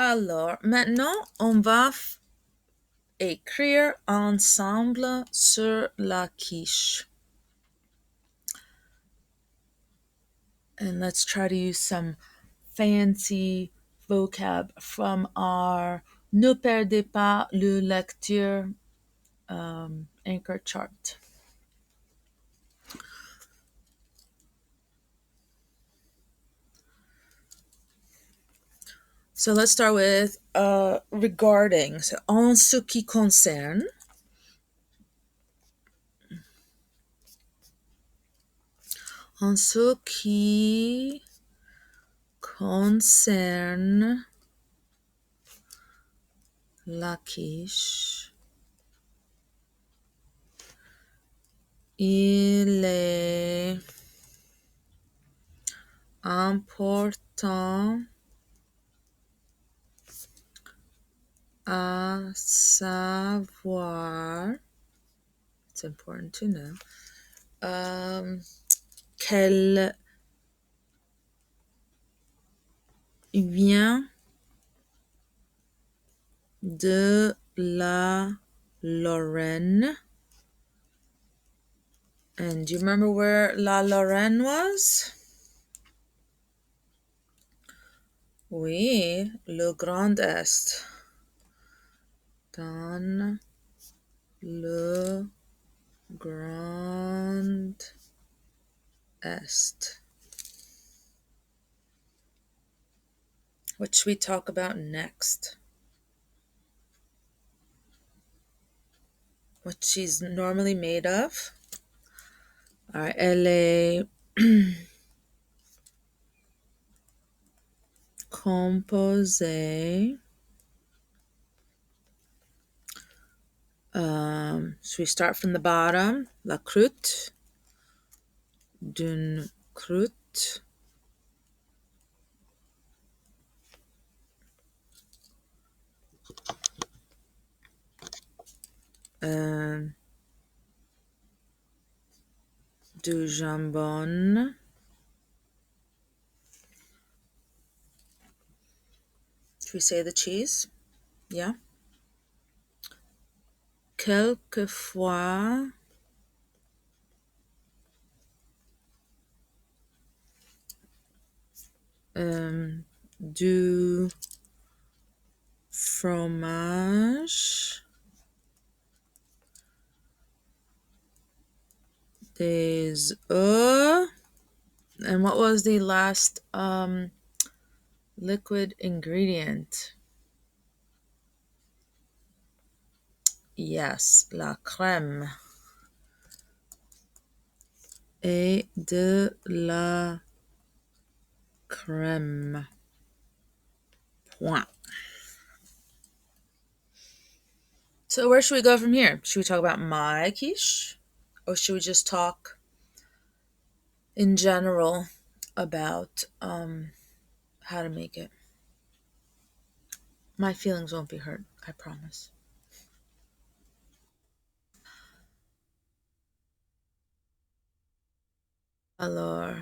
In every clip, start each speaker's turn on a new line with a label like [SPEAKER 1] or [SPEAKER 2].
[SPEAKER 1] Alors, maintenant, on va écrire ensemble sur la quiche. And let's try to use some fancy vocab from our Ne perdez pas le lecture anchor chart. So let's start with regarding. So, en ce qui concerne. En ce qui concerne la quiche, il est important à savoir, it's important to know, qu'elle vient de la Lorraine. And do you remember where La Lorraine was? Oui, le Grand Est. Dans le Grand Est. What should we talk about next? What she's normally made of. All right, elle est composée. Should we start from the bottom? La croûte. D'une croûte. Du jambon. Should we say the cheese? Yeah. Quelquefois, du fromage, des œufs, and what was the last liquid ingredient? Yes, la crème. Et de la crème. Point. So where should we go from here? Should we talk about my quiche? Or should we just talk in general about how to make it? My feelings won't be hurt, I promise. Alors,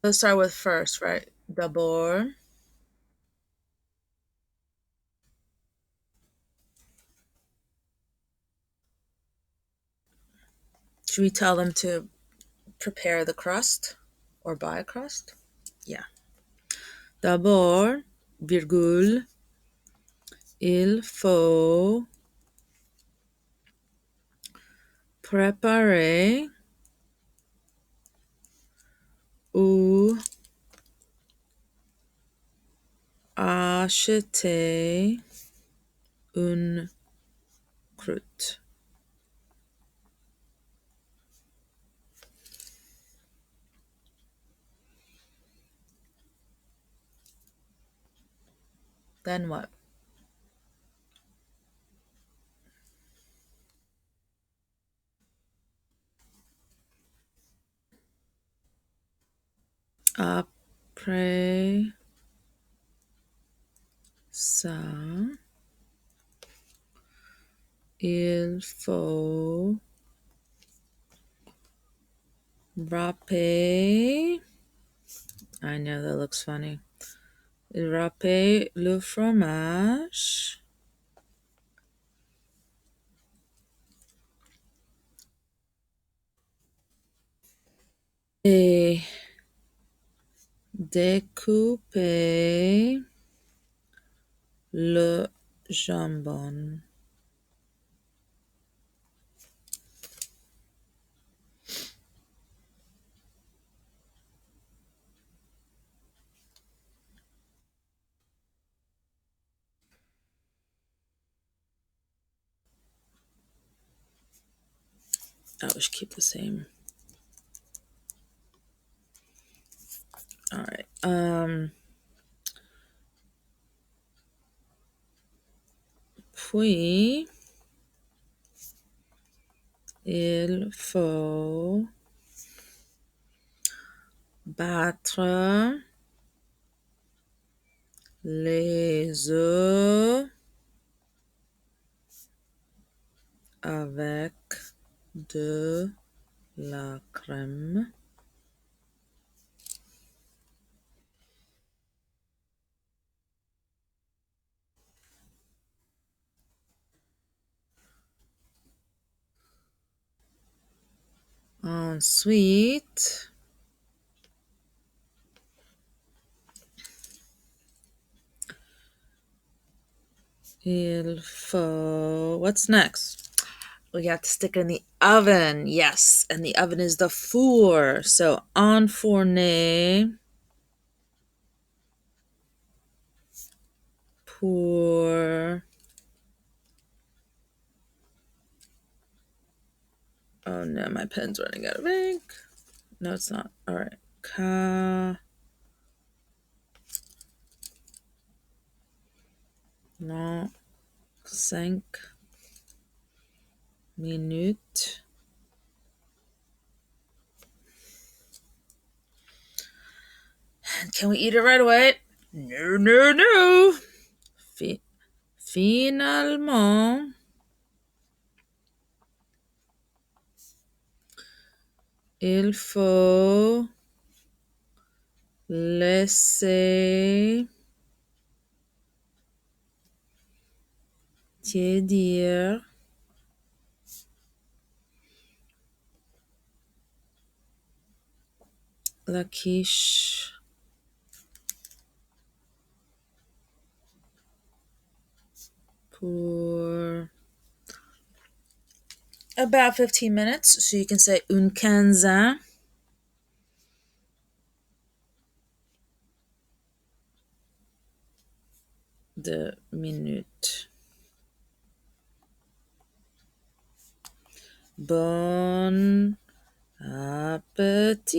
[SPEAKER 1] let's start with first, right? D'abord. Should we tell them to prepare the crust or buy a crust? Yeah. D'abord, virgule, il faut préparer ou acheter une croûte. Then what? Après ça, il faut râper I know that looks funny. Il râpait le fromage. Et découpait le jambon. We should keep the same. All right. Puis, il faut battre les œufs avec de la crème. Ensuite, il faut. What's next? We have to stick it in the oven. Yes, and the oven is the four. So enfourner pour. Oh no, my pen's running out of ink. No, it's not. All right. 5 minutes. And can we eat it right away? No, no, no. Finalement, il faut laisser tiédir la quiche pour about 15 minutes. So you can say une quinzaine de minutes. Bon appétit!